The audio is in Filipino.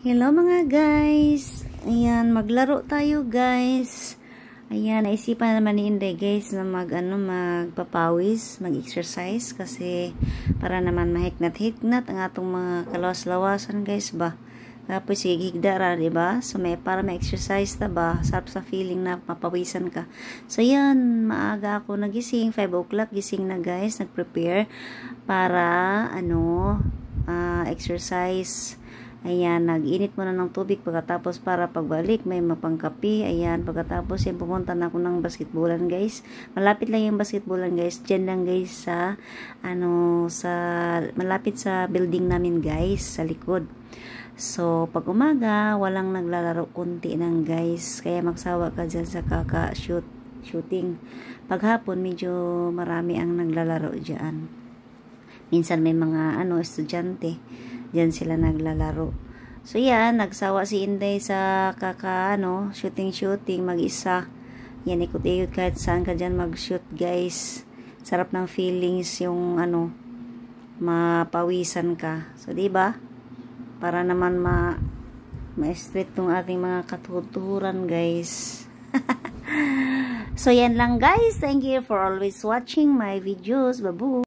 Hello mga guys. Ayan, maglaro tayo guys. Ayan, naisipan naman ni Inday guys na magpapawis, mag-exercise kasi para naman mahiknat-hiknat ang atong mga kalawas-lawasan guys ba. Tapos higda ra, diba? So para ma-exercise ta ba, sarap sa feeling na mapawisan ka. So yan, maaga ako nagising, 5 o'clock gising na guys, nag-prepare para exercise. Ayan, nag-init muna ng tubig pagkatapos para pagbalik may mapangkapi. Ayan, pagkatapos yan pumunta na ako ng basketballan guys. Malapit lang yung basketballan guys. Diyan lang guys sa malapit sa building namin guys, sa likod. So, pag umaga, walang naglalaro, kunti nang guys. Kaya magsawa ka dyan sa shooting. Pag hapon, medyo marami ang naglalaro dyan. Minsan may mga estudyante. Diyan sila naglalaro. So yan, nagsawa si Inday sa shooting mag-isa. Yan, ikot-ikot kahit saan ka dyan mag-shoot guys. Sarap ng feelings yung mapawisan ka. So diba? Para naman ma-straight tong ating mga katuturan guys. So yan lang guys. Thank you for always watching my videos. Babu!